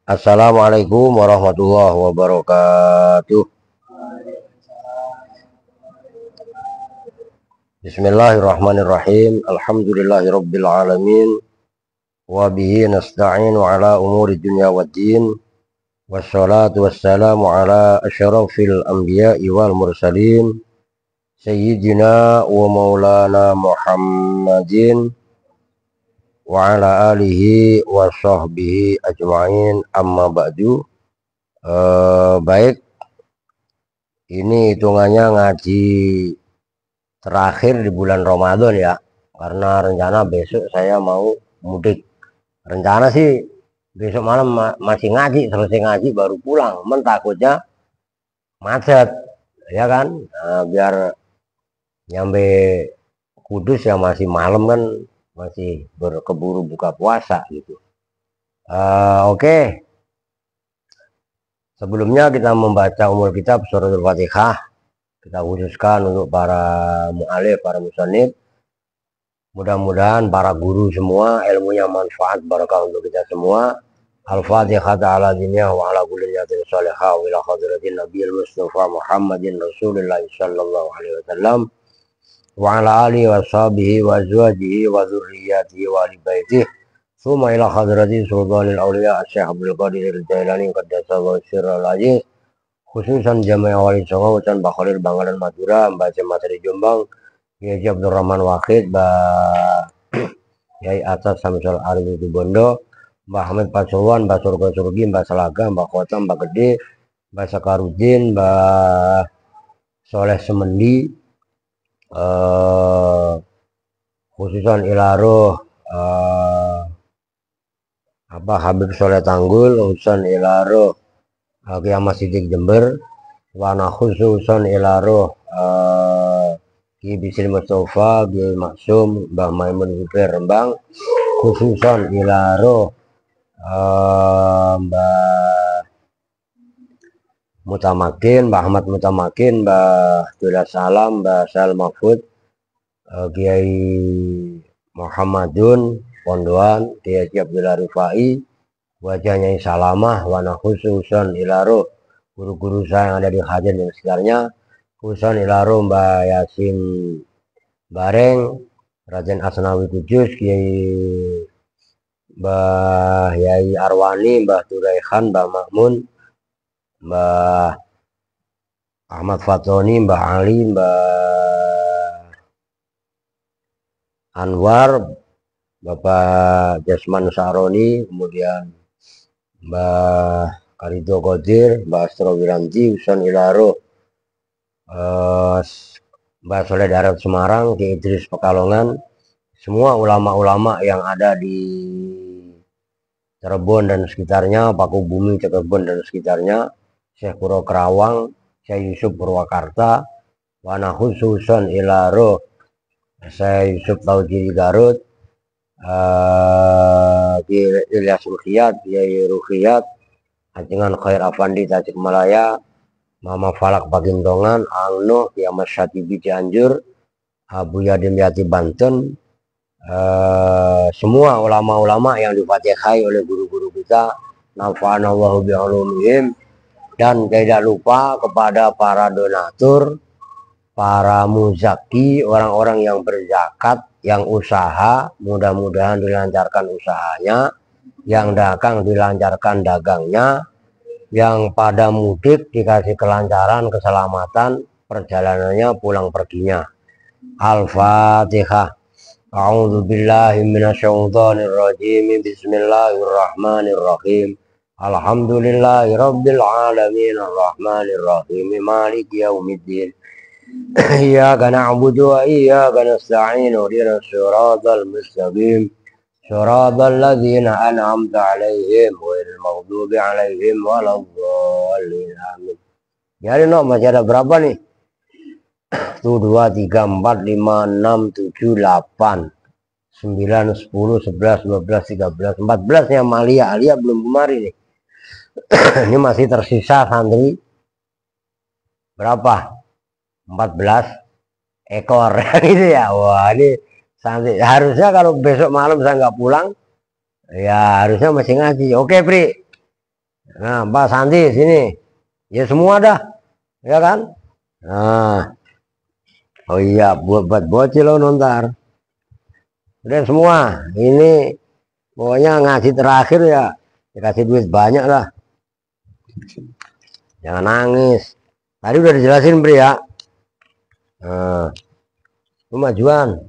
Assalamualaikum warahmatullahi wabarakatuh. Bismillahirrahmanirrahim. Alhamdulillahirabbil alamin. Wa bihi nasta'inu ala umuri dunya waddin. Wassalatu wassalamu ala asyrafil anbiya'i wal mursalin. Sayyidina wa maulana Muhammadin wa ala alihi wa sahbihi ajma'in, amma ba'du. Baik, ini hitungannya ngaji terakhir di bulan Ramadan ya, karena rencana besok saya mau mudik. Rencana sih besok malam masih ngaji, selesai ngaji baru pulang, takutnya macet ya kan. Biar nyampe Kudus ya masih malam kan, masih berkeburu buka puasa gitu. Oke. Sebelumnya kita membaca umul kitab suratul Fatihah. Kita khususkan untuk para mu'alif, para musannif. Mudah-mudahan para guru semua ilmunya manfaat barakah untuk kita semua. Al-Fatihah ta'ala diniyah wa ala kulli niyatin salihah wa ila hadratin nabiyil mustafa Muhammadin Rasulullah sallallahu alaihi wasallam wa ala alihi wa sahbihi wa azwajihi wa dzurriyyatihi wa ali baitihi. Suma ila hadratin sultanil awliya Syekh Abdul Qadir Al-Jailani qaddasallahu sirral aziz, khususan jamaah wali songo dan Bakhalil Bangalan Madura, Mbah Materi Jombang, Kiai Abdurrahman Wahid, Mbah Yai Atas Samsul Arif Bondo, Mbah Ahmed Pasuruan, Mbah Surga Surgi, Mbah Salaga, Mbah Kota, Mbah Gede, Mbah Sakarudin, Mbah Soleh Semendi, khususan ilaruh Habib Soleh Tanggul, khususan ilaruh Kiamat Sidik Jember, wana khususan ilaruh Ki Bisil Mustafa, Ki Maksum, Mbah Maimun Zubair Rembang, khususan ilaruh Mbah Mutamakin, Mbah Ahmad Mutamakin, Mbah Dula Salam, Mbah Sal Mahfud, Kiai Muhammadun Pondoan, Kiai Abdullah Rifai, wajahnya Salamah, wana khususan ilaruh guru-guru saya yang ada di Hajar dan sekitarnya, khususan ilaruh Mbah Yasin Bareng, Raden Asnawi Kudus, Kiai Mbah Yai Arwani, Mbah Turaihan, Mbah Makmun, Mbah Ahmad Fatoni, Mbah Ali, Mbah Anwar, Bapak Jasman Saroni, kemudian Mbah Karido Qadir, Mbah Astro Wiranti, Usan Ilaruh, Mbah Soleh Darat Semarang, Ki Idris Pekalongan, semua ulama-ulama yang ada di Cirebon dan sekitarnya, Paku Bumi Cirebon dan sekitarnya, Syekh Puro Kerawang, Syekh Yusuf Purwakarta, wana khususan ilaruh Syekh Yusuf Taujiri Garut, Ilyas Rukhiyat, Kiai Rukhiyat, Ajengan Khair Afandi Tasikmalaya, Mama Falak Pagintongan, Angno, Kiamat Syatibi Cianjur, Abu Yadim Yati Banten, semua ulama-ulama yang difatihai oleh guru-guru kita, nafa'anallahu bi'ulumihim. Dan tidak lupa kepada para donatur, para muzaki, orang-orang yang berzakat, yang usaha, mudah-mudahan dilancarkan usahanya, yang dagang dilancarkan dagangnya, yang pada mudik dikasih kelancaran, keselamatan perjalanannya, pulang perginya. Al-Fatihah. A'udzu billahi minasyaitonir rajim. Bismillahirrahmanirrahim. Alhamdulillahi rabbil alamin, arrahmanir rahim, maliki yaumiddin. Iyyaka na'budu wa iyyaka nasta'in, ihdinas siratal mustaqim, siratal ladzina an'amta 'alaihim ghairil maghdubi 'alaihim waladdallin. Amin. Jadi masih ada berapa nih? 1 2 3 4 5 6 7 8 9 10 11 12 13 14 nya Malia. Alia belum kemari nih. Ini masih tersisa santri berapa? 14 ekor gitu ya. Wah, ini santri harusnya kalau besok malam saya nggak pulang ya harusnya masih ngaji. Oke Pri, Nah, Pak Santi sini. Ya semua dah. Ya kan? Nah. Oh iya, buat bocil lo nontar. Udah semua. Ini pokoknya ngaji terakhir ya dikasih duit banyak lah. Jangan nangis. Tadi udah dijelasin Bri ya. Nah, kemajuan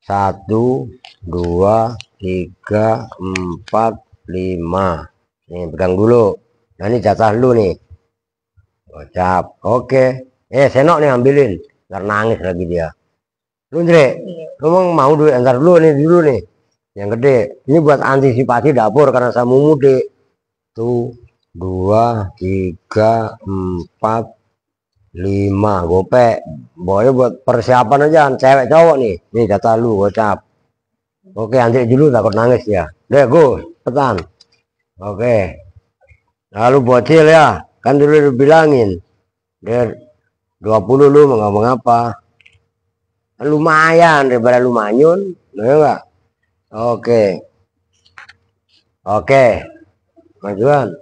1, 2, 3, 4, 5. Nih pegang dulu. Nah ini jatah lu nih. Gocap. Oke. Senok nih ambilin. Ntar nangis lagi dia. Lu Ndre, lu mau duit antar dulu nih. Yang gede. Ini buat antisipasi dapur karena saya mudik. Tuh 2, 3, 4, 5 gopek. Boleh buat persiapan aja cewek cowok nih. Nih jatah lu gocap. Oke, antri dulu takut nangis ya. Deh go, petan. Oke. Lalu bocil ya, kan dulu dibilangin. Dia 20 lu nggak mengapa. Lumayan daripada lu manyun, enggak? Oke. Oke. Majuan.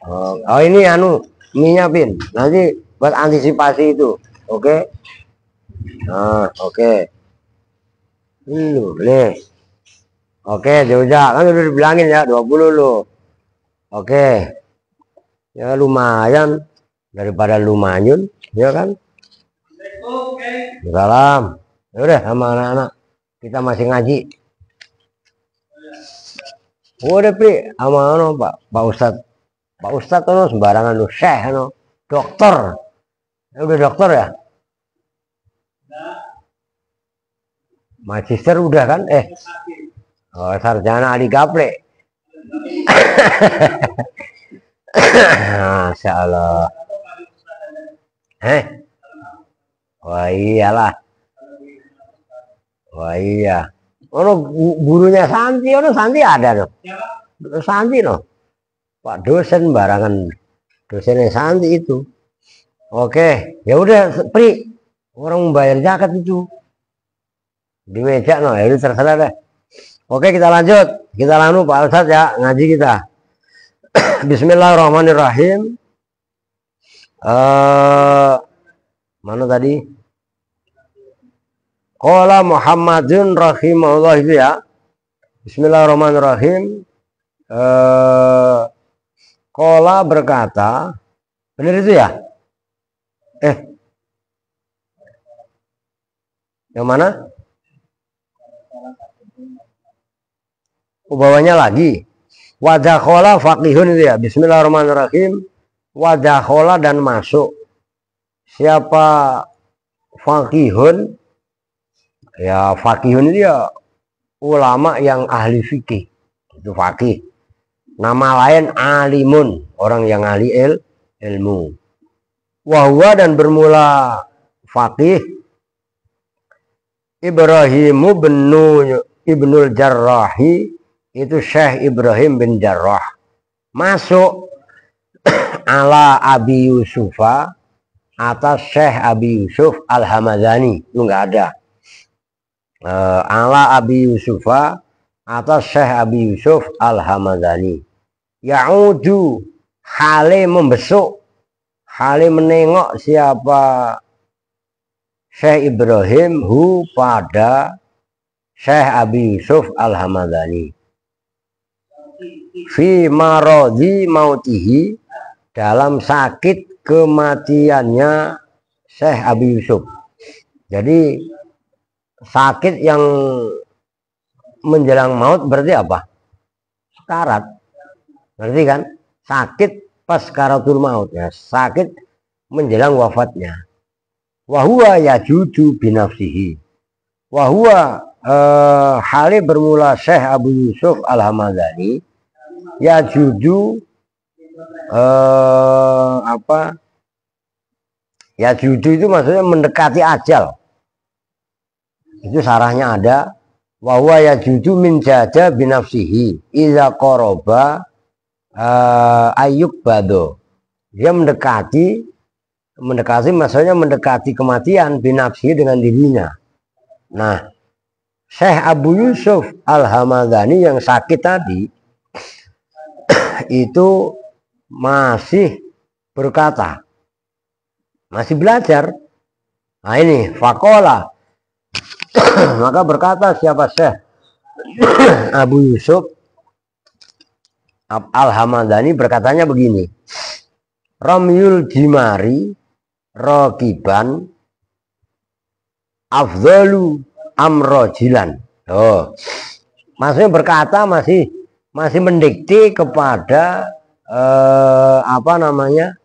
Oh ini anu minyak nanti buat antisipasi itu. Oke. Nah, oke. Nih. Oke, diujak kan udah dibilangin ya 20 lu. Oke. Ya lumayan daripada lu manyun, ya kan? Salam. Ya udah sama anak-anak. Kita masih ngaji. Udah Pri, sama anu Pak Ustadz. Pak Ustadz tuh sembarangan lu syekh anu, dokter. Udah dokter ya? Magister udah kan? Oh, sarjana ahli gaple. Masya Allah. Wah iyalah. Wah iya. Ono gurunya Santi, ono Santi ada no. Santi no. Pak dosen barangan dosennya Santi itu. Oke, ya udah Pri. Orang membayar zakat itu. Di meja no, ya udah terserah deh. Oke, kita lanjut. Kita lalu Pak Ustadz ya, ngaji kita. Bismillahirrahmanirrahim. Mana tadi? Qala Muhammadun rahimahullah itu ya. Bismillahirrahmanirrahim. Qala berkata, benar itu ya? Yang mana? Bawahnya lagi. Wadakhola faqihun itu ya. Bismillahirrahmanirrahim. Wadakhola dan masuk. Siapa faqihun? Ya faqihun itu ya ulama yang ahli fikih. Itu faqih. Nama lain alimun. Orang yang ahli ilmu. Wahwa dan bermula faqih. Ibrahimu ibnul Jarrahi. Itu Syekh Ibrahim bin Jarrah masuk ala Abi Yusufa atas Syekh Abi Yusuf Al-Hamadani itu nggak ada. Ala Abi Yusufa atas Syekh Abi Yusuf Al-Hamadani. Ya'udu hale membesuk, hale menengok siapa Syekh Ibrahim hu pada Syekh Abi Yusuf Al-Hamadani. Fi marodi mautihi dalam sakit kematiannya Syekh Abi Yusuf. Jadi sakit yang menjelang maut berarti apa? Sekarat. Berarti kan? Sakit pas sekaratul maut ya. Sakit menjelang wafatnya. Wahua yajudu binafsihi. Wahua hale bermula Syekh Abu Yusuf Al-Hamadani ya judu ya judu itu maksudnya mendekati ajal. Itu sarahnya ada. Wahwa ya judu min jaja binafsihi iza koroba ayub bado. Dia mendekati maksudnya mendekati kematian binafsihi dengan dirinya. Nah, Syekh Abu Yusuf Al-Hamadani yang sakit tadi itu masih berkata, masih belajar. Nah ini fakola. Maka berkata siapa Syekh Abu Yusuf Al-Hamadani, berkatanya begini, Ramyul jimari rokiban afdalu amrojilan. Oh, maksudnya berkata masih mendikte kepada apa namanya,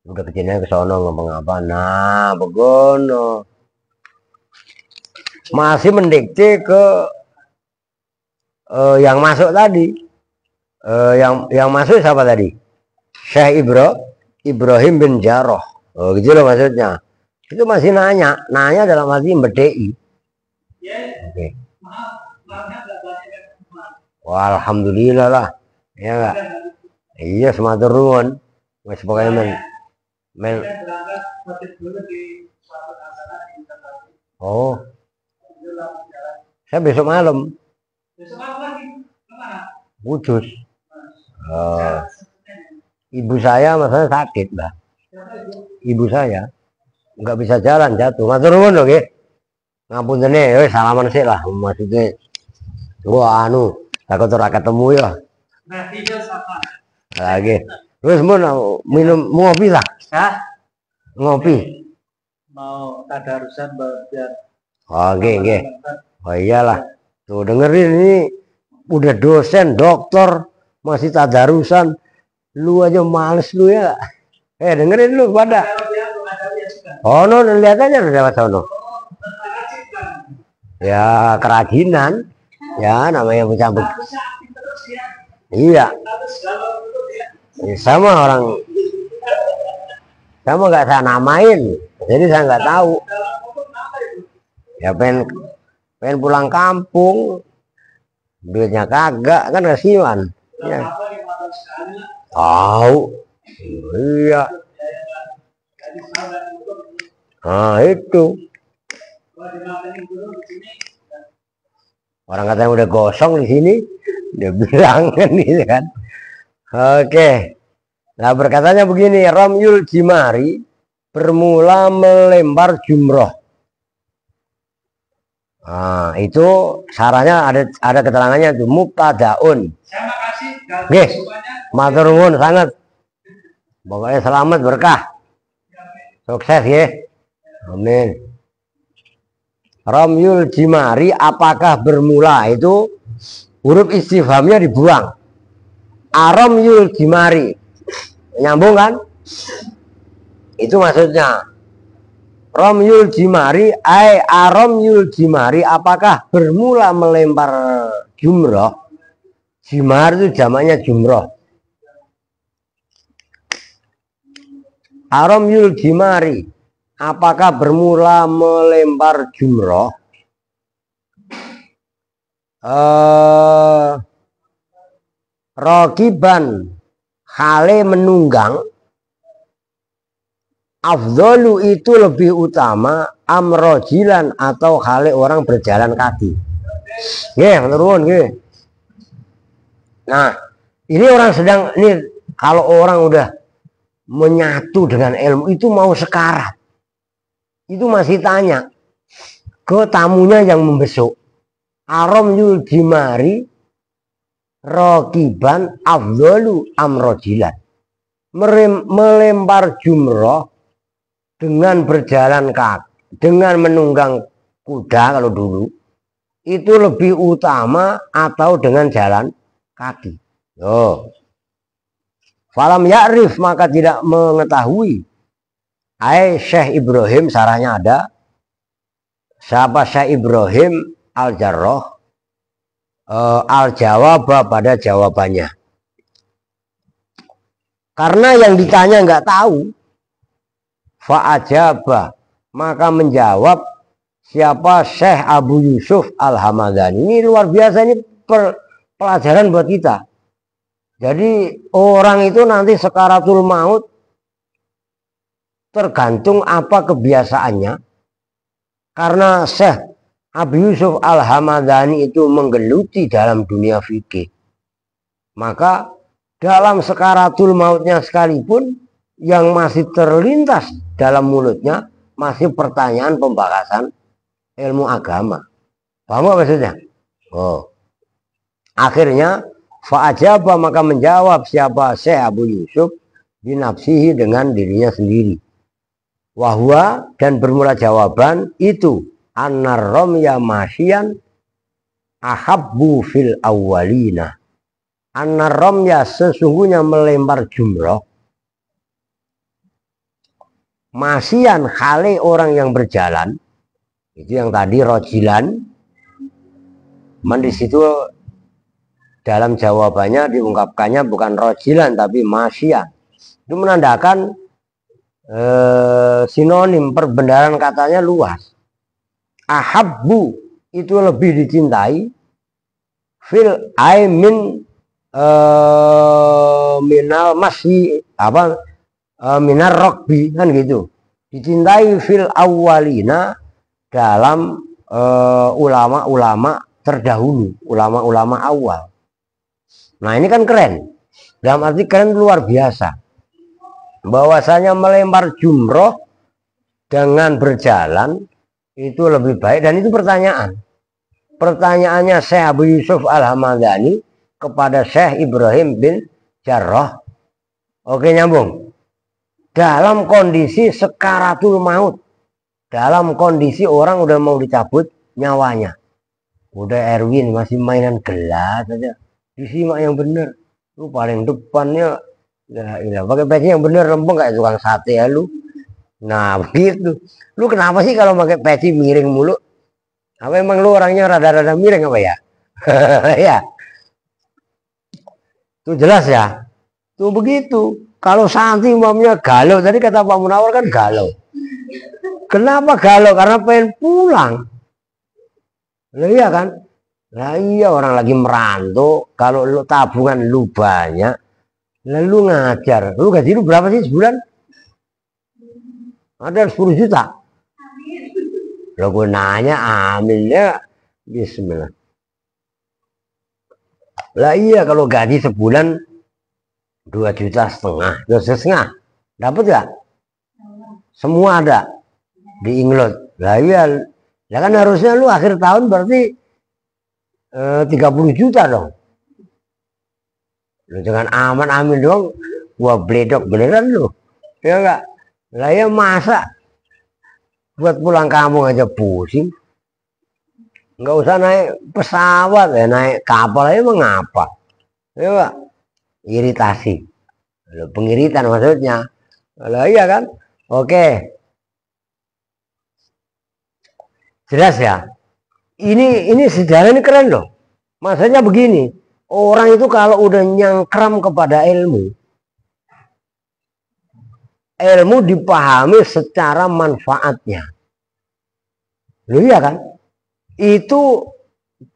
udah kejadian ke sono ngomong apa, nah begono masih mendikte ke yang masuk tadi. Yang masuk siapa tadi? Syekh Ibrahim bin Jarrah. Oh, gitu loh maksudnya. Itu masih nanya dalam arti mbedei. Oke. Wah, alhamdulillah lah. Ya enggak? Iya, sematur nuwun. Wis pokoke men. Oh. Saya besok malam. Kudus. Ibu saya masalah sakit, Mbak. Ibu saya nggak bisa jalan, jatuh. Matur nuwun lho nggih. Ngapuntene, wis salaman sik lah maksudnya. Wah anu, takut ora ketemu ya. Nah, iya sama. Lagi. Terus minum ngopi lah. Hah? Ngopi. Mau tadarusan biar. Oh, nggih. Oh iyalah. Tuh dengerin ini udah dosen, dokter, masih tadarusan. Lu aja males lu ya. Dengerin lu pada. Oh, no, lihat aja lewat sono. Ya, kerajinan. Ya, namanya bercampur. Iya. Ya, sama orang. Sama nggak saya namain. Jadi saya nggak tahu. Ya pengen pulang kampung. Duitnya kagak, kan kasihan. Ya. Tahu. Iya. Nah itu. Orang katanya udah gosong di sini, dia bilang kan gitu kan. Oke. Nah berkatanya begini, Ramyul jimari bermula melempar jumroh. Nah itu sarannya ada keterangannya itu mubtadaun. Terima kasih. Oke. Matur nuwun sangat. Pokoknya selamat berkah. Sukses ya. Amin. Ramyul jimari apakah bermula, itu huruf istifhamnya dibuang. Aramyul jimari. Nyambung kan? Itu maksudnya. Ramyul jimari aramyul jimari apakah bermula melempar jumroh. Jimar itu jamaknya jumroh. Aramyul jimari apakah bermula melempar jumroh. Rokiban hale menunggang, afdolu itu lebih utama, amrojilan atau hale orang berjalan kaki. Nggih, menurun nggih. Nah, ini orang sedang, ini kalau orang udah menyatu dengan ilmu itu mau sekarat. Itu masih tanya ke tamunya yang membesuk. Aramyul jimari rokiban afdolu amrojilan. Melempar jumroh dengan berjalan kaki, dengan menunggang kuda kalau dulu, itu lebih utama atau dengan jalan kaki. Oh. Falam ya'rif maka tidak mengetahui. Syekh Ibrahim sarahnya ada. Siapa Syekh Ibrahim Al-Jarrah al-jawab pada jawabannya. Karena yang ditanya nggak tahu. Fa'ajaba maka menjawab siapa Syekh Abu Yusuf Al-Hamadani. Ini luar biasa, ini pelajaran buat kita. Jadi orang itu nanti sekaratul maut tergantung apa kebiasaannya. Karena Syekh Abu Yusuf Al-Hamadani itu menggeluti dalam dunia fikih, maka dalam sekaratul mautnya sekalipun yang masih terlintas dalam mulutnya masih pertanyaan pembahasan ilmu agama. Paham gak maksudnya? Oh. Akhirnya fa'ajaba, maka menjawab siapa Syekh Abu Yusuf binafsihi, dengan dirinya sendiri. Wahwa, dan bermula jawaban itu an-ramya masyian ahabbu fil awwalina. An-ramya, sesungguhnya melempar jumroh, masyian khali, orang yang berjalan. Itu yang tadi rojilan. Man di situ dalam jawabannya diungkapkannya bukan rojilan tapi masyian. Itu menandakan sinonim, perbendaharaan katanya luas. Ahabbu itu lebih dicintai, fil aimin minal masyi apa minar rokbi, kan gitu. Dicintai fil awalina, dalam ulama-ulama terdahulu, ulama-ulama awal. Nah ini kan keren, dalam arti keren luar biasa, bahwasanya melempar jumroh dengan berjalan itu lebih baik. Dan itu pertanyaannya Syekh Abu Yusuf Al-Hamadani kepada Syekh Ibrahim bin Jarrah. Oke, nyambung. Dalam kondisi sekaratul maut, dalam kondisi orang udah mau dicabut nyawanya, udah Erwin masih mainan gelas aja, disimak yang bener. Lu paling depannya pakai peci yang bener, lempeng kayak tukang sate ya lu. Nah begitu. Lu kenapa sih kalau pakai peci miring mulu? Apa emang lu orangnya rada-rada miring apa ya? Ya. Tuh jelas ya. Tuh begitu. Kalau santri imamnya galau, tadi kata Pak Munawar kan galau. Kenapa galau? Karena pengen pulang. Lah iya kan? Lah iya, orang lagi merantau, kalau lu tabungan lu banyak, lalu ngajar. Lu gaji lu berapa sih sebulan? Ada 10 juta. Lo gue nanya, amilnya bismillah. Lah iya, kalau gaji sebulan 2,5 juta, 2,5. Dapat gak? Semua ada di Inglot. Lah iya, ya kan harusnya lu akhir tahun berarti 30 juta dong. Lu jangan aman amin dong, gua bledok beneran lu. Ya enggak? Lah ya masa buat pulang kampung aja pusing. Enggak usah naik pesawat ya, naik kapal aja mengapa? Ya enggak? Iritasi. Pengiritan maksudnya. Lah iya kan? Oke. Jelas ya? Ini sejarah ini keren loh. Maksudnya begini, orang itu kalau udah nyangkram kepada ilmu dipahami secara manfaatnya. Loh iya kan? Itu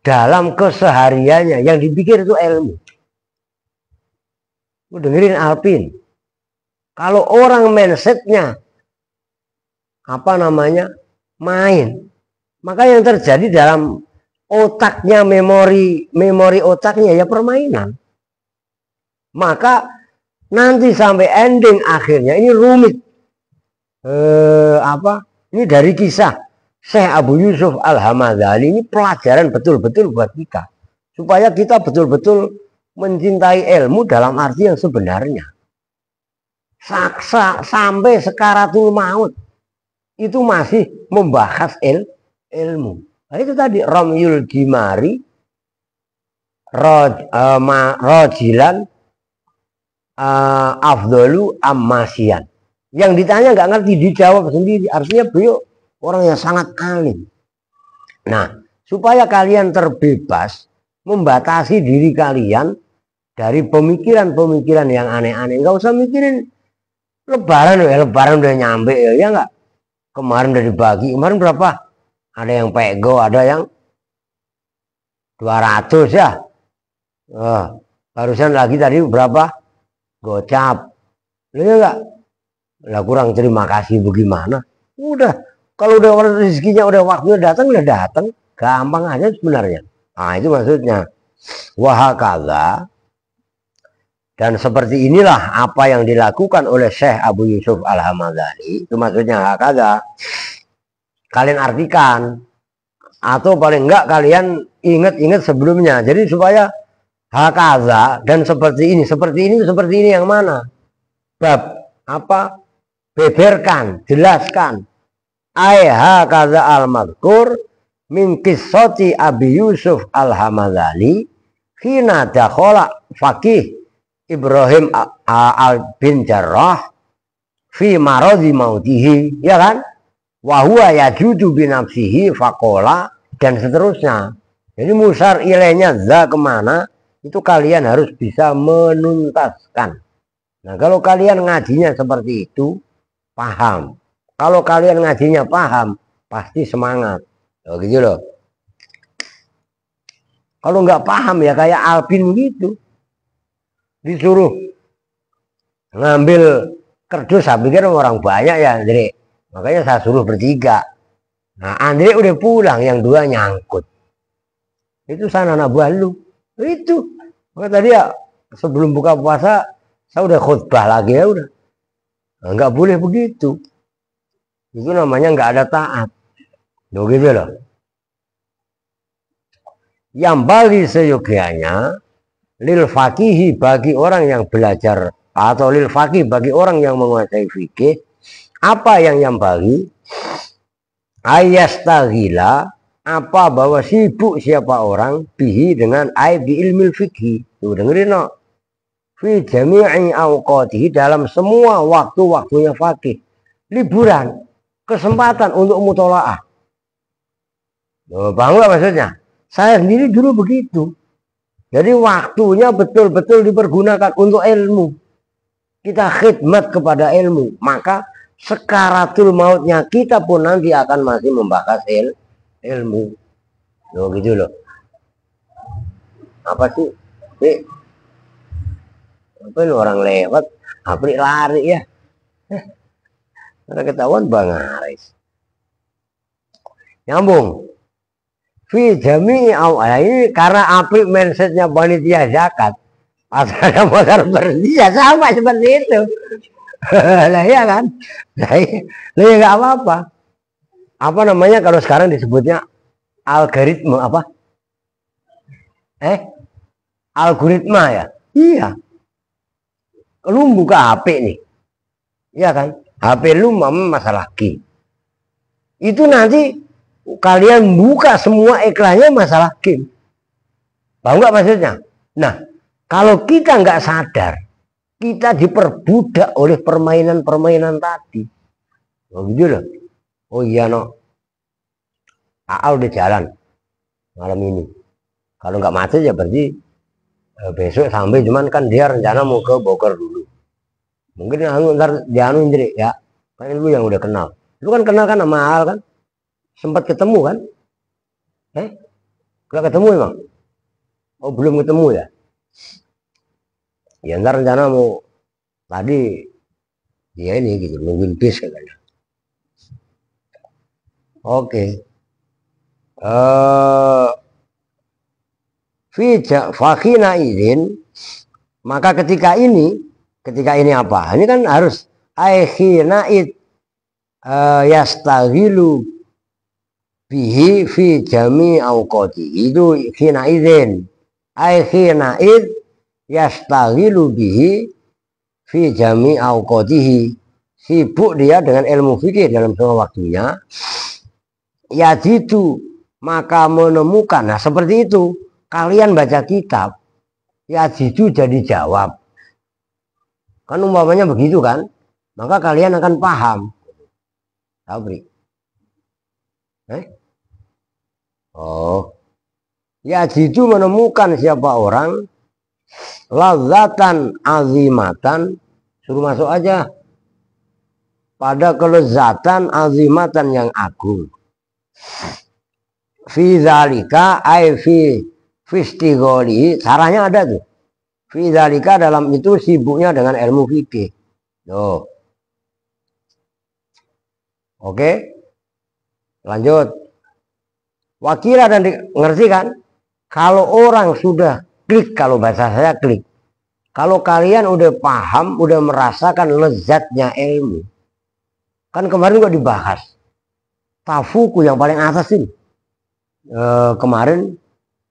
dalam kesehariannya yang dipikir itu ilmu. Lu dengerin Alpin. Kalau orang mindsetnya main, maka yang terjadi dalam otaknya, memori otaknya ya permainan. Maka nanti sampai ending akhirnya ini rumit. Ini dari kisah Syekh Abu Yusuf Al-Hamadani, ini pelajaran betul-betul buat kita, supaya kita betul-betul mencintai ilmu dalam arti yang sebenarnya. Sampai sekaratul maut itu masih membahas ilmu. Nah, itu tadi Romyul Jimari Rojilan Afdolu Ammasian. Yang ditanya nggak ngerti, dijawab sendiri. Artinya beliau orang yang sangat alim. Nah, supaya kalian terbebas membatasi diri kalian dari pemikiran-pemikiran yang aneh-aneh. Nggak usah mikirin lebaran udah nyampe ya nggak? Kemarin udah dibagi. Kemarin berapa? Ada yang pego, ada yang 200 ya. Barusan lagi tadi berapa? Gocap. Lihat enggak? Lah kurang terima kasih bagaimana? Udah, kalau udah rezekinya, udah waktunya datang, udah datang. Gampang aja sebenarnya. Nah, itu maksudnya. Wahakala Dan seperti inilah apa yang dilakukan oleh Syekh Abu Yusuf Al-Hamadani. Itu maksudnya hakaza. Kalian artikan. Atau paling enggak kalian ingat-ingat sebelumnya. Jadi supaya hakaza dan seperti ini yang mana? Bab apa? Beberkan, jelaskan. Ai hakaza al-madhkur min qissati Abi Yusuf Al-Hamadani hina dakhala faqih Ibrahim al bin Jarrah fi maradi mautihi, ya kan? Wa huwa yajudu bi nafsihi faqala, dan seterusnya. Jadi musar ilainya za kemana itu kalian harus bisa menuntaskan. Nah, kalau kalian ngajinya seperti itu paham. Kalau kalian ngajinya paham pasti semangat. Oh, gitu loh. Kalau nggak paham ya kayak Alpin gitu. Disuruh ngambil kerdus, saya pikir orang banyak ya Andre, makanya saya suruh bertiga. Nah Andre udah pulang, yang dua nyangkut. Itu sana anak balu itu. Maka tadi ya sebelum buka puasa saya udah khutbah lagi ya udah. Nah, nggak boleh begitu. Itu namanya nggak ada taat. Loh gitu loh. Yang bagi seyogianya lil fakihi, bagi orang yang belajar, atau lil fakih bagi orang yang menguasai fikih, apa yang bagi ayastaghila, apa bahwa sibuk siapa orang bihi dengan bi ilmil fikih. Tuh dengerin no. Fi jami'i awqatihi, dalam semua waktu-waktunya fakih. Liburan, kesempatan untuk mutolaah. Paham gak maksudnya? Saya sendiri dulu begitu. Jadi waktunya betul-betul dipergunakan untuk ilmu. Kita khidmat kepada ilmu. Maka sekaratul mautnya kita pun nanti akan masih membahas ilmu. Loh gitu loh. Apa sih? Apa ini orang lewat? Apri lari ya. Karena ketahuan Bang Aris. Nyambung. Fi jami'i ini karena apik mindsetnya panitia zakat. Asalnya motor bersih ya sama seperti itu. Lah ya kan? Lah ya nggak apa-apa. Apa namanya kalau sekarang disebutnya algoritma apa? Algoritma ya? Iya. Lu buka HP nih. Iya kan? HP lu masalah key. Itu nanti kalian buka semua iklannya masalah game. Paham nggak maksudnya? Nah, kalau kita nggak sadar, kita diperbudak oleh permainan-permainan tadi. Oh gitu loh. Oh iya no. Aal udah jalan malam ini. Kalau nggak macet ya berarti besok sampai, cuman kan dia rencana mau ke Bogor dulu. Mungkin ntar dia Indri ya. Kan lu yang udah kenal. Lu kan kenal kan sama Aal kan? Sempat ketemu kan? Gak ketemu emang? Oh belum ketemu ya? Ya ntar rencana mau tadi ya ini gitu, nungguin bis katanya. Oke. Fakina izin, maka ketika ini apa? Ini kan harus akhina yastaghilu bihi fi jami awqati, itu khina idzin ai khina id yastaghilu bihi fi jami awqatihi, sibuk dia dengan ilmu fikih dalam semua waktunya. Ya jitu, maka menemukan. Nah seperti itu kalian baca kitab ya jitu jadi jawab kan, umpamanya begitu kan, maka kalian akan paham. Sabri oh ya jitu menemukan siapa orang lazatan azimatan, suruh masuk aja, pada kelezatan azimatan yang agung, fi zalika ai fi fistigoli, sarahnya ada tuh, fi zalika dalam itu sibuknya dengan ilmu fikih. Tuh oke, lanjut. Wakila, dan ngerti kan? Kalau orang sudah klik, kalau bahasa saya klik, Kalau kalian udah paham, udah merasakan lezatnya ilmu. Kan kemarin kok dibahas. Tafuku yang paling atas ini. Kemarin.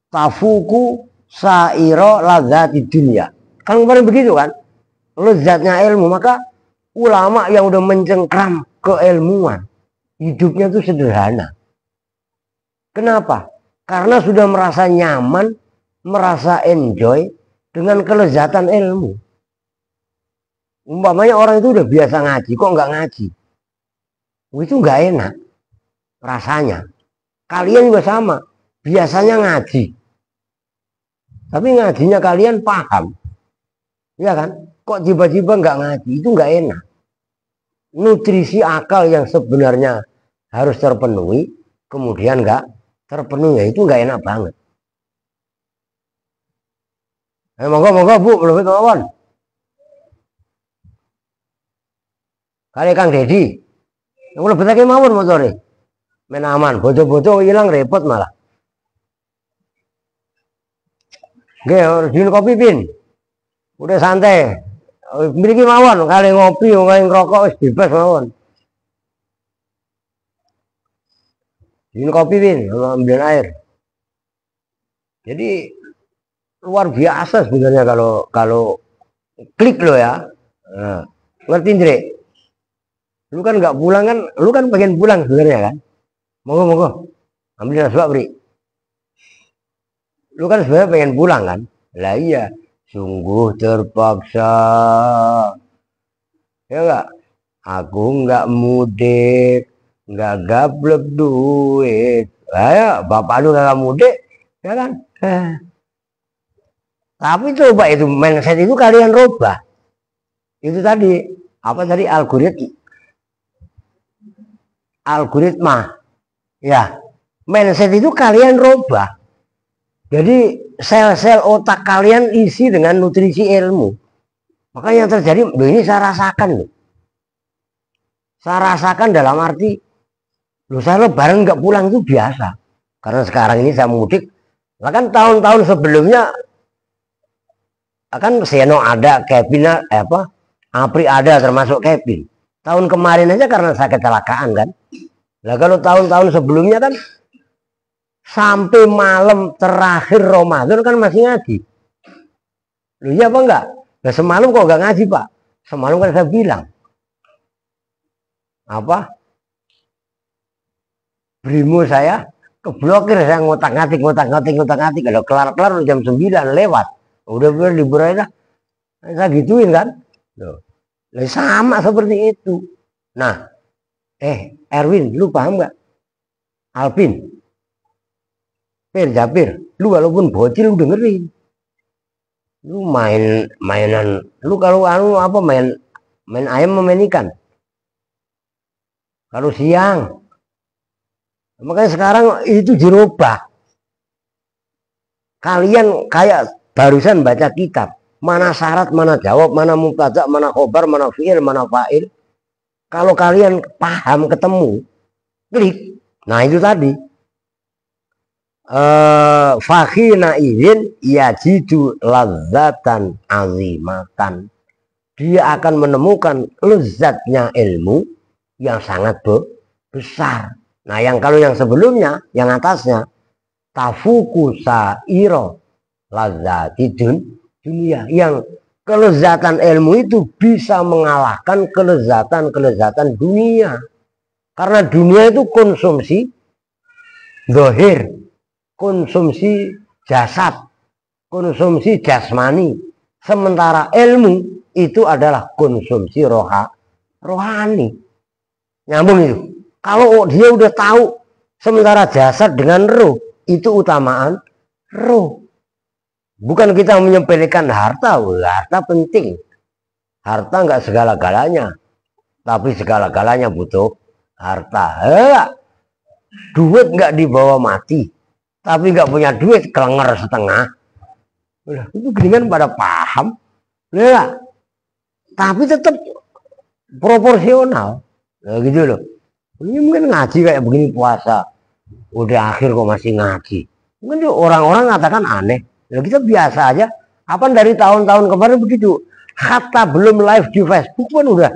Tafuku sairo ladzati dunia. Kan kemarin begitu kan. Lezatnya ilmu. Maka ulama yang udah mencengkram keilmuan. Hidupnya itu sederhana. Kenapa? Karena sudah merasa nyaman. Merasa enjoy. Dengan kelezatan ilmu. Umpamanya orang itu udah biasa ngaji, kok nggak ngaji? Itu nggak enak rasanya. Kalian juga sama, biasanya ngaji. Tapi ngajinya kalian paham. Ya kan? Kok tiba-tiba nggak ngaji? Itu nggak enak. Nutrisi akal yang sebenarnya harus terpenuhi, kemudian nggak terpenuhi, itu nggak enak banget. Monggo Bu, belum kawan. Kali Kang Dedi, yang lebih lagi mawon motore, main aman, bodoh-bodoh hilang repot malah. Oke, jin kopi pin, udah santai, miliki mawon, kali ngopi, kali ngerokok, bebas mawon. Jin kopi pin, ambil air. Jadi luar biasa sebenarnya kalau klik lo ya. Nah, ngerti Ndre? Lu kan nggak pulang kan, lu kan pengen pulang sebenarnya kan. Monggo ambil nasi bri. Lu kan sebenarnya pengen pulang kan. Lah iya, sungguh terpaksa. Ya enggak? Aku nggak mudik, nggak gablek duit. Ayo, bapak lu nggak mudik, ya kan? Tapi coba itu mindset itu kalian rubah. Itu tadi apa tadi algoritma. Ya, mindset itu kalian rubah. Jadi sel-sel otak kalian isi dengan nutrisi ilmu. Maka yang terjadi, ini saya rasakan loh. Saya rasakan dalam arti, saya lebaran nggak pulang itu biasa. Karena sekarang ini saya mudik. Bahkan tahun-tahun sebelumnya kan Seno ada, Kevin Apri ada, termasuk Kevin. Tahun kemarin aja karena saya kecelakaan kan. Nah kalau tahun-tahun sebelumnya kan sampai malam terakhir Ramadan kan masih ngaji. Loh iya apa enggak? Nah semalam kok enggak ngaji Pak? Semalam kan saya bilang apa? Brimo saya keblokir, saya ngotak-ngatik. Kalau kelar-kelar jam 9 lewat. Udah libur aja. Saya gituin kan. Loh. Sama seperti itu. Nah, Erwin, lu paham nggak? Alvin, Japir, lu walaupun bocil lu dengerin. Lu mainan, lu kalau main ayam main ikan. Kalau siang. Makanya sekarang itu dirubah. Kalian kayak barusan baca kitab, mana syarat, mana jawab, mana mubtada, mana khobar, mana fi'il, mana fa'il. Kalau kalian paham, ketemu, klik. Nah itu tadi. Fakhina izin yajidu ladzatan azimatan. Dia akan menemukan lezatnya ilmu yang sangat besar. Nah kalau yang sebelumnya, yang atasnya, tafuku sairo ladzati dunia, yang kelezatan ilmu itu bisa mengalahkan kelezatan dunia. Karena dunia itu konsumsi zahir, konsumsi jasad, konsumsi jasmani. Sementara ilmu itu adalah konsumsi rohani. Nyambung itu. Kalau dia udah tahu, sementara jasad dengan roh itu utamaan roh. Bukan kita menyepelekan harta, harta penting. Harta nggak segala-galanya, tapi segala-galanya butuh harta. Duit nggak dibawa mati, tapi nggak punya duit kelenger setengah. Itu dengan pada paham, tapi tetap proporsional, gitu loh. Ini mungkin ngaji kayak begini puasa, udah akhir kok masih ngaji. Mungkin orang-orang mengatakan aneh. Nah, kita biasa aja, Apa dari tahun-tahun kemarin begitu? Hatta belum live di Facebook pun udah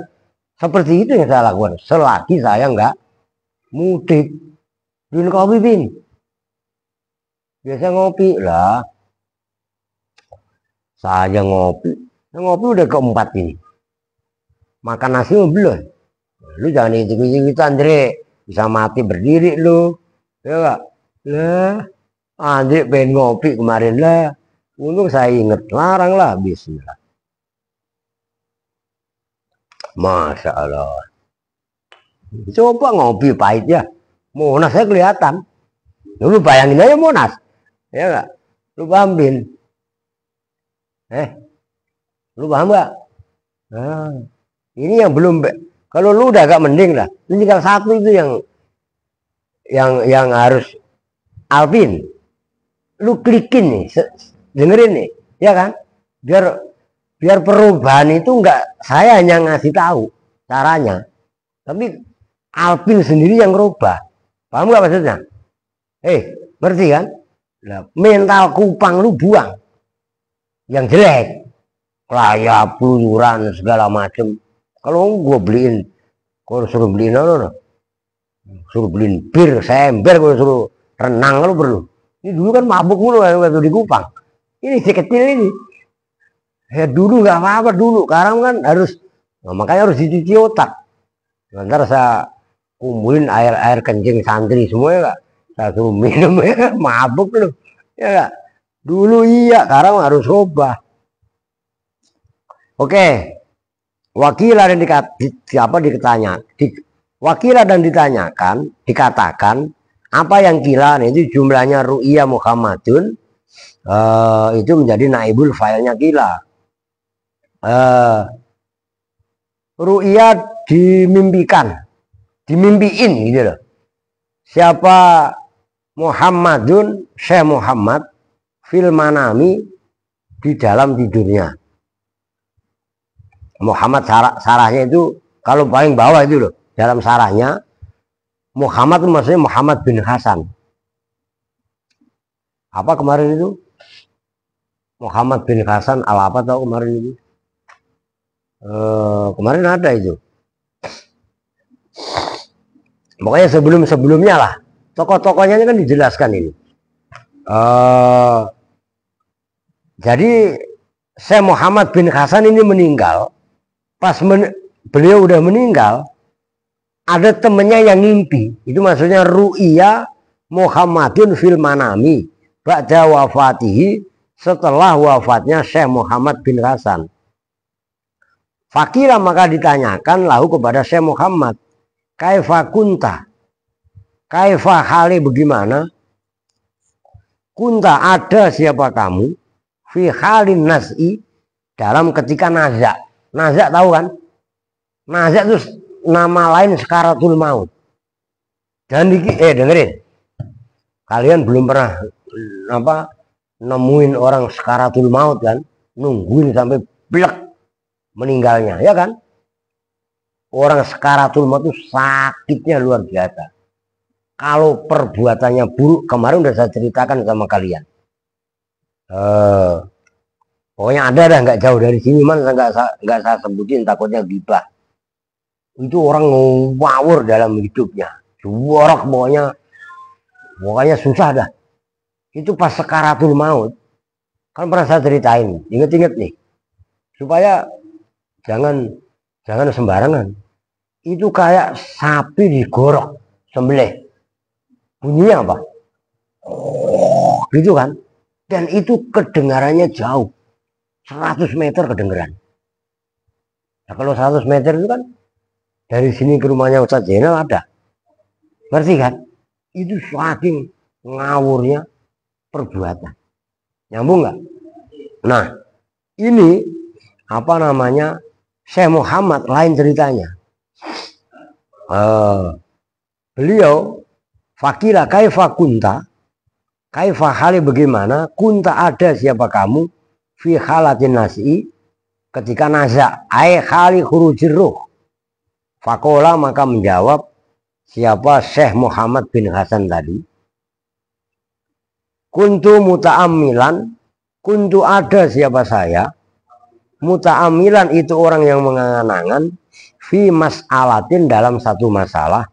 seperti itu yang saya lakukan. Selagi saya nggak mudik. Bin kopi bin. Biasa ngopi lah. Saya ngopi. Ngopi udah keempat ini. Makan nasi belum. Lu jangan ikut-ikut Andre. Bisa mati berdiri lu. Ya gak? Lah. Andre pengen ngopi kemarin lah. Untung saya inget. Larang lah. Bismillah. Masya Allah. Coba ngopi pahit ya. Monas saya kelihatan. Lu bayangin aja Monas. Ya gak? Lu paham bin? Lu paham gak? Nah, ini yang belum. Kalau lu udah agak mending lah. Ini tinggal satu itu yang harus Alvin. Lu klikin nih, dengerin nih, ya kan? Biar perubahan itu enggak saya hanya ngasih tahu caranya, tapi Alvin sendiri yang rubah. Paham gak maksudnya? Ngerti kan? Nah, mental kupang lu buang. Yang jelek, kelayap, peluyuran, segala macem. Kalau gue beliin, kalau suruh beliin suruh beliin bir, sember, kalau suruh renang lu perlu. Ini dulu kan mabuk mulu waktu di Kupang. Ini si kecil ini. Ya dulu nggak apa-apa dulu, sekarang kan harus, nah, makanya harus dicuci otak. Nanti saya kumpulin air kencing santri semua ya gak? Saya suruh minum ya, mabuk lu, ya gak? Dulu iya, sekarang harus ubah. Oke, wakilah dan wakilah dan ditanyakan, dikatakan apa yang kila itu jumlahnya ru'iyah Muhammadun, itu menjadi naibul failnya kila. Ru'iyah dimimpikan, dimimpiin gitu loh. Siapa Muhammadun, Syekh Muhammad fil manami, di dalam tidurnya. Muhammad sarahnya itu kalau paling bawah itu loh, dalam sarahnya Muhammad itu maksudnya Muhammad bin Hasan. Apa kemarin itu? Muhammad bin Hasan apa tahu kemarin itu? Kemarin ada itu. Pokoknya sebelumnya lah. Tokoh-tokohnya kan dijelaskan ini. Jadi Syekh Muhammad bin Hasan ini meninggal. Pas beliau udah meninggal, ada temennya yang ngimpi. Itu maksudnya ru'iyah Muhammadun fil manami ba'da wafatihi, setelah wafatnya Syekh Muhammad bin Hasan. Fakira maka ditanyakan lahu kepada Syekh Muhammad, kaifa kunta, kaifa hali bagaimana, kunta ada siapa kamu, fi halin nas'i, dalam ketika nazak. Nazak tahu kan? Nazak itu nama lain sekaratul maut. Dan dengerin, kalian belum pernah nemuin orang sekaratul maut kan? Nungguin sampai blek meninggalnya, ya kan? Orang sekaratul maut itu sakitnya luar biasa. Kalau perbuatannya buruk, kemarin udah saya ceritakan sama kalian. Pokoknya ada dah, nggak jauh dari sini, man nggak saya sebutin takutnya gibah. Itu orang ngawur dalam hidupnya, jorok pokoknya susah dah. Itu pas sekaratul maut, kan pernah saya ceritain, inget-inget nih, supaya jangan sembarangan. Itu kayak sapi digorok, sembelih, bunyinya apa? Gitu kan? Dan itu kedengarannya jauh. 100 meter kedengeran. Nah, kalau 100 meter itu kan dari sini ke rumahnya Ustadz Zainal ada. Ngerti kan? Itu saking ngawurnya perbuatan. Nyambung nggak? Nah, ini apa namanya? Syekh Muhammad lain ceritanya. Beliau fakira kaifa kunta, kaifa hali bagaimana, kunta ada siapa kamu, fi halatin nasi, ketika nazak, ai khali khurujir ruh. Fakola maka menjawab siapa Syekh Muhammad bin Hasan tadi, kuntu muta'ammilan, kuntu ada siapa saya, muta'amilan itu orang yang mengangan-angan, fi mas'alatin dalam satu masalah,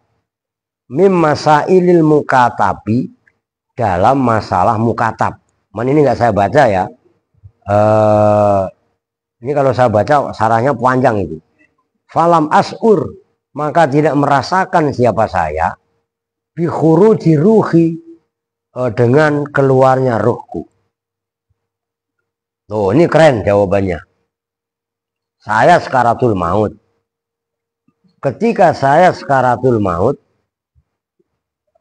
mim masailil mukatabi dalam masalah mukatab. Ini nggak saya baca ya. Ini kalau saya baca sarahnya panjang itu. Falam as'ur, maka tidak merasakan siapa saya, bi khuruji ruhi, dengan keluarnya ruhku. Tuh, ini keren jawabannya. Saya sekaratul maut. Ketika saya sekaratul maut,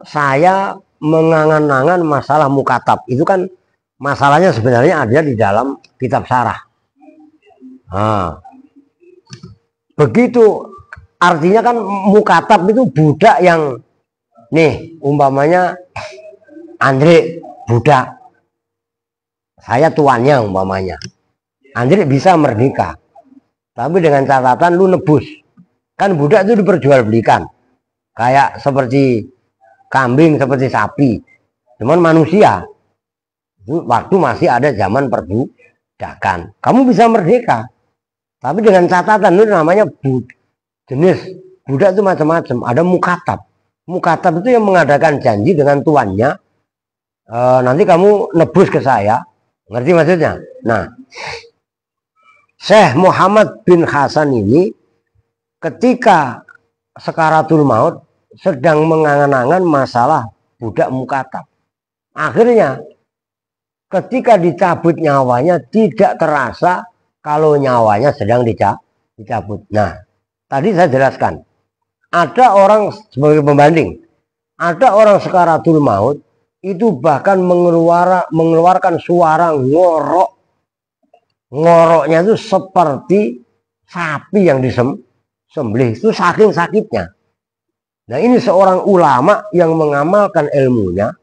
saya mengangan-angan masalah mukatab. Itu kan masalahnya sebenarnya ada di dalam kitab syarah. Nah, begitu artinya kan mukatab itu budak yang nih umpamanya Andre budak, saya tuannya umpamanya. Andre bisa merdeka, tapi dengan catatan lu nebus. Kan budak itu diperjualbelikan, kayak seperti kambing, seperti sapi. Cuman manusia, itu waktu masih ada zaman perbudakan. Kamu bisa merdeka, tapi dengan catatan itu namanya jenis budak itu macam-macam. Ada mukatab. Mukatab itu yang mengadakan janji dengan tuannya. Nanti kamu nebus ke saya. Ngerti maksudnya? Nah, Syekh Muhammad bin Hasan ini ketika sekaratul maut sedang mengangan-angan masalah budak mukatab. Akhirnya ketika dicabut nyawanya tidak terasa kalau nyawanya sedang dicabut. Nah, tadi saya jelaskan. Ada orang sebagai pembanding. Ada orang sekaratul maut itu bahkan mengeluarkan suara ngorok. Ngoroknya itu seperti sapi yang disembelih. Itu saking sakitnya. Nah, ini seorang ulama yang mengamalkan ilmunya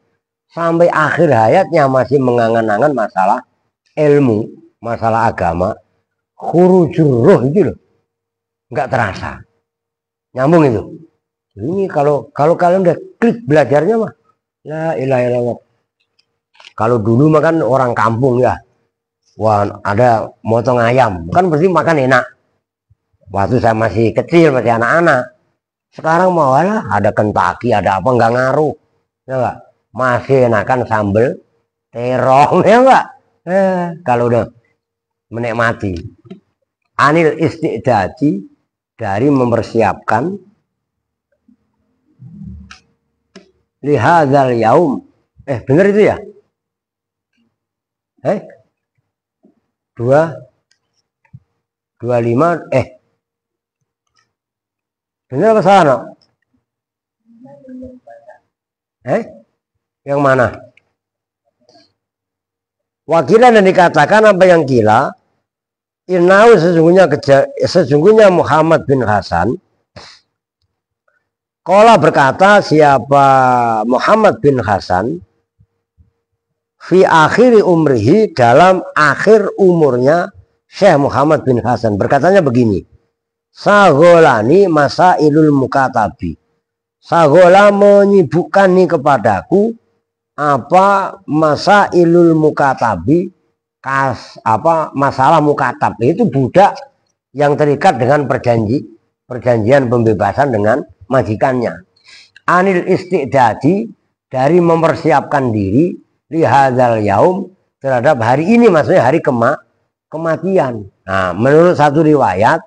sampai akhir hayatnya masih mengangan-angan masalah ilmu, masalah agama. Khurujur ruh itu loh, nggak terasa. Nyambung itu. Ini kalau kalian udah klik belajarnya mah, la ilaha illallah. Kalau dulu mah kan orang kampung ya, wah ada motong ayam, kan pasti makan enak. Waktu saya masih kecil, masih anak-anak. Sekarang mau ada Kentucky, ada apa nggak ngaruh, ya nggak? Masih enakan sambel terong, ya nggak? Kalau udah menikmati. Anil isti'dadi, dari mempersiapkan lihadzal yaum. Bener itu ya? 25 bener apa salah no? Yang mana? Wakilan dan dikatakan apa yang gila? Inau sesungguhnya Muhammad bin Hasan. Qala berkata siapa Muhammad bin Hasan fi akhiri umrihi, dalam akhir umurnya Syekh Muhammad bin Hasan berkatanya begini. Sagolani masailul mukatabi. Sagola menyibukkan nih kepadaku apa masailul mukatabi, masalah mukatab itu budak yang terikat dengan perjanjian pembebasan dengan majikannya. Anil istiqdadi, dari mempersiapkan diri lihadzal yaum, terhadap hari ini, maksudnya hari kematian. Nah, menurut satu riwayat,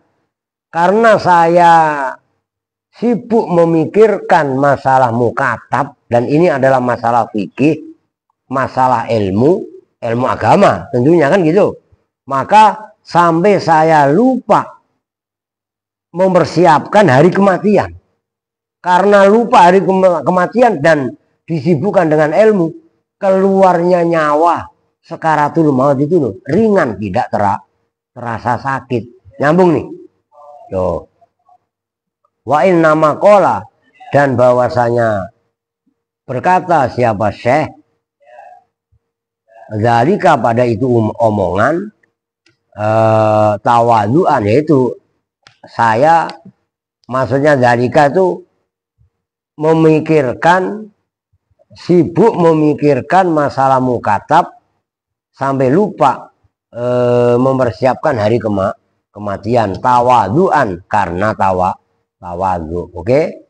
karena saya sibuk memikirkan masalah mukatab, dan ini adalah masalah fikih, masalah ilmu agama tentunya kan gitu, maka sampai saya lupa mempersiapkan hari kematian. Karena lupa hari kematian dan disibukkan dengan ilmu, keluarnya nyawa sekaratul maut itu loh, ringan, tidak terasa sakit. Nyambung nih. Tuh. Wa inna maqala, dan bahwasanya berkata siapa Syekh zalika, pada itu omongan tawaduan, yaitu saya, maksudnya zalika itu memikirkan, sibuk memikirkan masalah mukatab sampai lupa mempersiapkan hari kematian, tawaduan karena tawadu. Oke?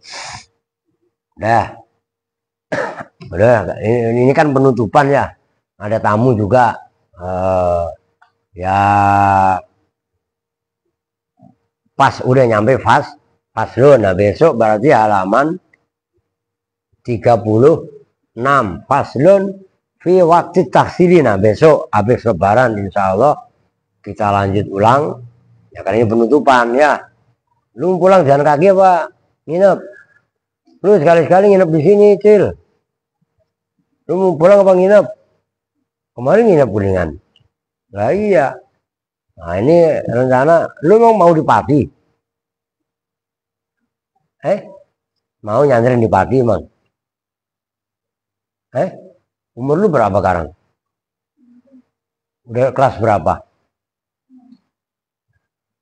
Udah. Udah, ini kan penutupan ya. Ada tamu juga. Ya pas udah nyampe faslun. Nah besok berarti halaman 36 faslun fi waktu taksiri. Nah besok habis lebaran insya Allah kita lanjut ulang ya, karena ini penutupan ya. Lu pulang jalan kaki apa nginep? Lu sekali-sekali nginep di sini, Cil. Lu mau pulang apa nginep? Kemarin nginep Kuningan. Lah iya. Nah ini rencana lu mau di Pati? Mau nyanterin di Pati, Mang? Umur lu berapa sekarang? Udah kelas berapa?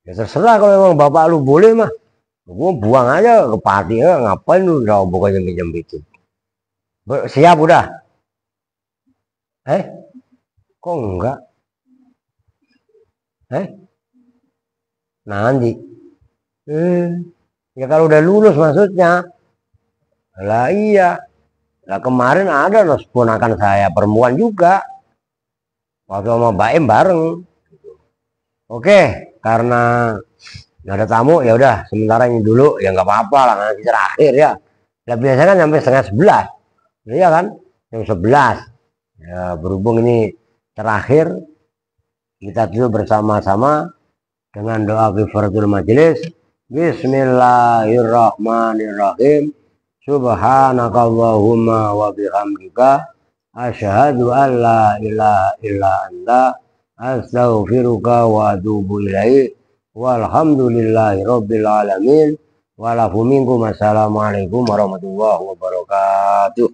Ya terserah, kalau memang bapak lu boleh mah. Gua buang aja ke Pati ya, ngapain lu udah pokoknya minjem itu. Siap udah? Kok enggak? Nanti. Ya kalau udah lulus maksudnya. Lah iya. Lah kemarin ada loh ponakan saya perempuan juga. Waktu sama Mbak Em bareng. Oke, karena nggak ada tamu ya udah sementara ini dulu ya nggak apa-apa lah, nanti terakhir ya. Lah biasanya kan sampai setengah 11. Iya kan? Jam 11. Ya berhubung ini terakhir, kita dulu bersama-sama dengan doa kifaratul majelis. Bismillahirrahmanirrahim. Subhanakallahumma wa bihamdika asyhadu an la ilaha illa anta astaghfiruka wa atubu ilaik. Walhamdulillahi rabbil alamin. Walafu minkum. Assalamualaikum warahmatullahi wabarakatuh.